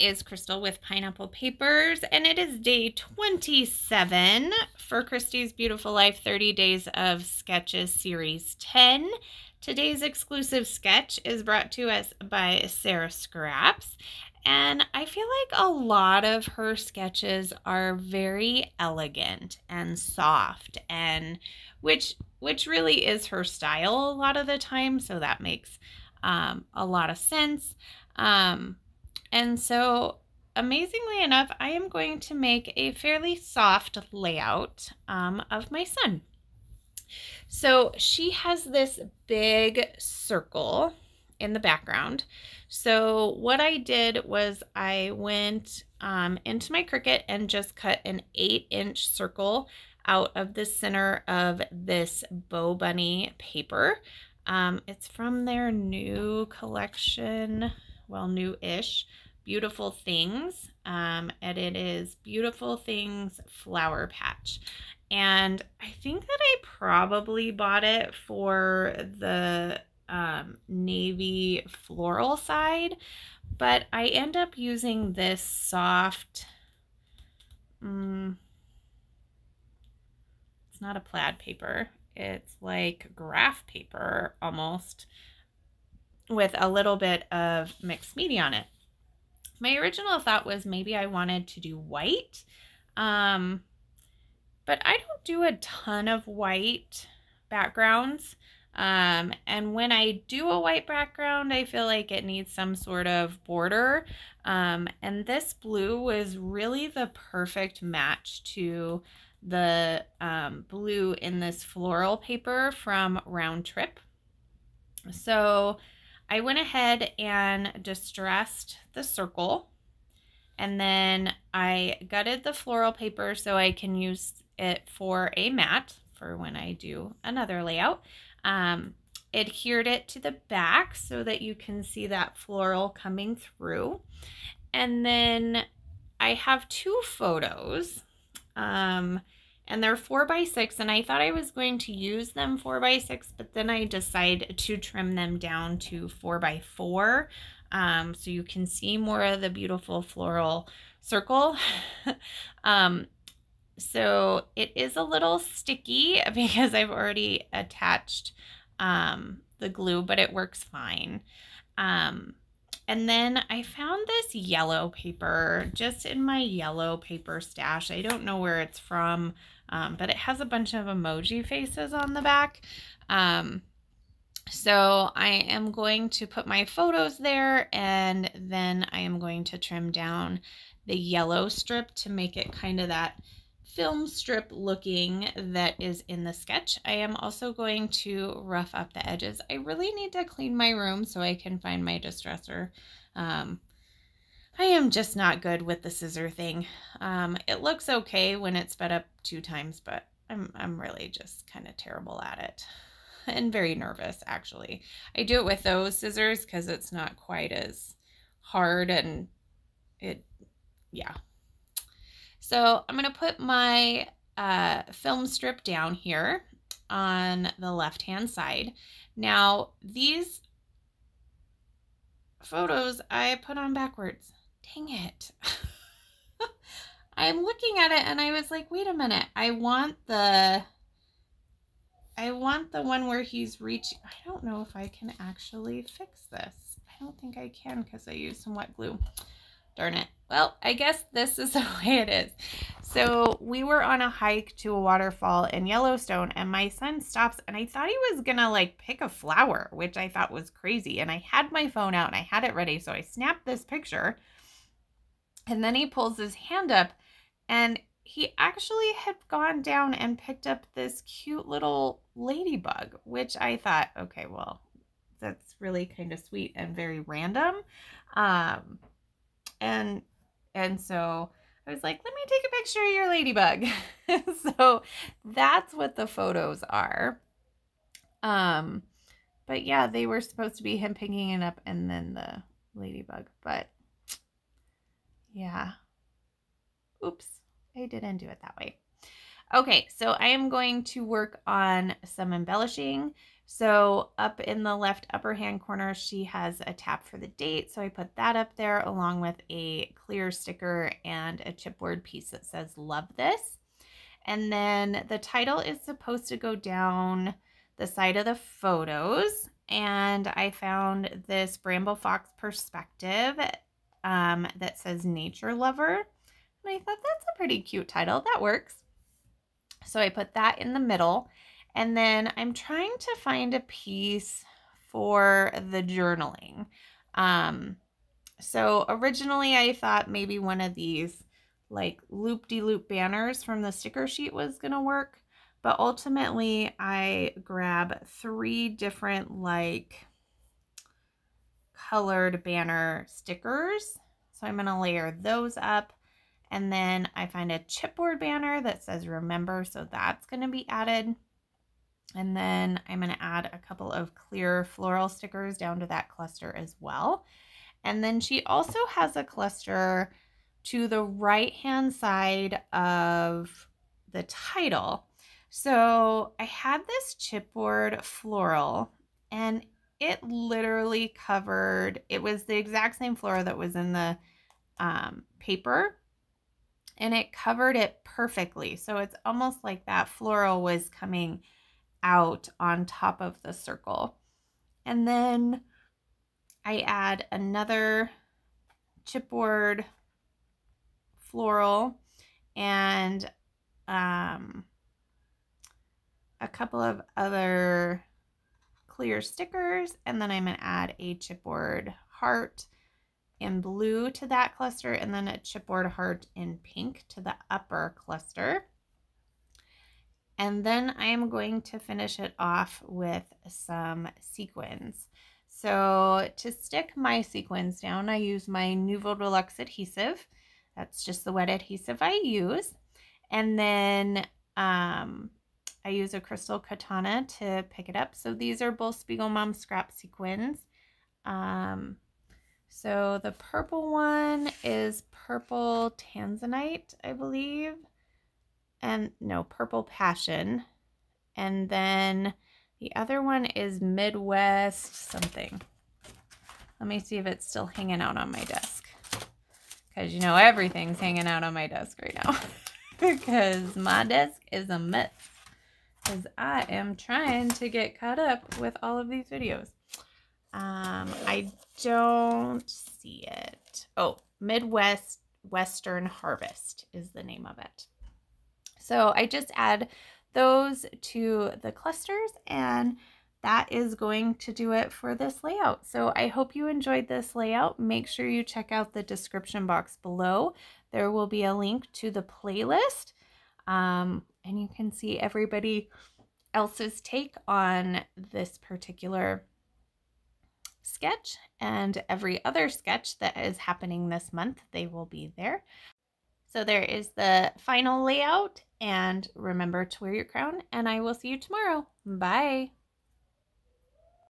is Crystal with Pineapple Papers, and it is day 27 for Christy's Beautiful Life 30 Days of Sketches Series 10. Today's exclusive sketch is brought to us by Sarah Scraps, and I feel like a lot of her sketches are very elegant and soft, and which really is her style a lot of the time, so that makes a lot of sense. And so amazingly enough, I am going to make a fairly soft layout of my son. So she has this big circle in the background. So what I did was I went into my Cricut and just cut an 8-inch circle out of the center of this Bo Bunny paper. It's from their new collection, well, new-ish, Beautiful Things, and it is Beautiful Things Flower Patch. And I think that I probably bought it for the navy floral side, but I end up using this soft, it's not a plaid paper, it's like graph paper almost, with a little bit of mixed media on it. My original thought was maybe I wanted to do white, but I don't do a ton of white backgrounds. And when I do a white background, I feel like it needs some sort of border. And this blue was really the perfect match to the blue in this floral paper from Round Trip. So I went ahead and distressed the circle, and then I gutted the floral paper so I can use it for a mat for when I do another layout. Adhered it to the back so that you can see that floral coming through. And then I have two photos, and they're 4x6, and I thought I was going to use them 4x6, but then I decided to trim them down to 4x4, so you can see more of the beautiful floral circle. So it is a little sticky because I've already attached the glue, but it works fine. And then I found this yellow paper just in my yellow paper stash. I don't know where it's from, but it has a bunch of emoji faces on the back. So I am going to put my photos there, and then I am going to trim down the yellow strip to make it kind of that film strip looking that is in the sketch. I am also going to rough up the edges. I really need to clean my room so I can find my distresser. I am just not good with the scissor thing. It looks okay when it's sped up 2 times, but I'm really just kind of terrible at it and very nervous, actually. I do it with those scissors because it's not quite as hard, and yeah. So I'm going to put my film strip down here on the left-hand side. Now, these photos I put on backwards. Dang it. I'm looking at it and I was like, wait a minute. I want the one where he's reaching. I don't know if I can actually fix this. I don't think I can because I used some wet glue. Darn it. Well, I guess this is the way it is. So we were on a hike to a waterfall in Yellowstone, and my son stops, and I thought he was gonna like pick a flower, which I thought was crazy. And I had my phone out and I had it ready, so I snapped this picture. And then he pulls his hand up, and he actually had gone down and picked up this cute little ladybug, which I thought, okay, well, that's really kind of sweet and very random. And so I was like, let me take a picture of your ladybug. So that's what the photos are. But yeah, they were supposed to be him picking it up and then the ladybug, but yeah. Oops, I didn't do it that way. Okay, so I am going to work on some embellishing So up in the left upper hand corner, she has a tap for the date. So I put that up there along with a clear sticker and a chipboard piece that says "Love This." And then the title is supposed to go down the side of the photos. And I found this Bramble Fox perspective that says "Nature Lover." And I thought that's a pretty cute title. That works. So I put that in the middle. And then I'm trying to find a piece for the journaling. So originally I thought maybe one of these like loop-de-loop banners from the sticker sheet was going to work. But ultimately I grab 3 different like colored banner stickers. So I'm going to layer those up. And then I find a chipboard banner that says "Remember," so that's going to be added. And then I'm going to add a couple of clear floral stickers down to that cluster as well. And then she also has a cluster to the right-hand side of the title. So I had this chipboard floral, and it literally covered, it was the exact same floral that was in the paper, and it covered it perfectly. So it's almost like that floral was coming out on top of the circle. And then I add another chipboard floral and a couple of other clear stickers, and then I'm going to add a chipboard heart in blue to that cluster, and then a chipboard heart in pink to the upper cluster. And then I am going to finish it off with some sequins. So to stick my sequins down, I use my Nuvo Deluxe adhesive. That's just the wet adhesive I use. And then I use a crystal katana to pick it up. So these are both Spiegel Mom scrap sequins. So the purple one is Purple Tanzanite, I believe. And no, Purple Passion. And then the other one is Midwest something. Let me see if it's still hanging out on my desk. Because you know everything's hanging out on my desk right now. Because my desk is a mess. Because I am trying to get caught up with all of these videos. I don't see it. Oh, Midwest Western Harvest is the name of it. So I just add those to the clusters, and that is going to do it for this layout. So I hope you enjoyed this layout. Make sure you check out the description box below. There will be a link to the playlist, and you can see everybody else's take on this particular sketch and every other sketch that is happening this month. They will be there. So there is the final layout, and remember to wear your crown, and I will see you tomorrow. Bye.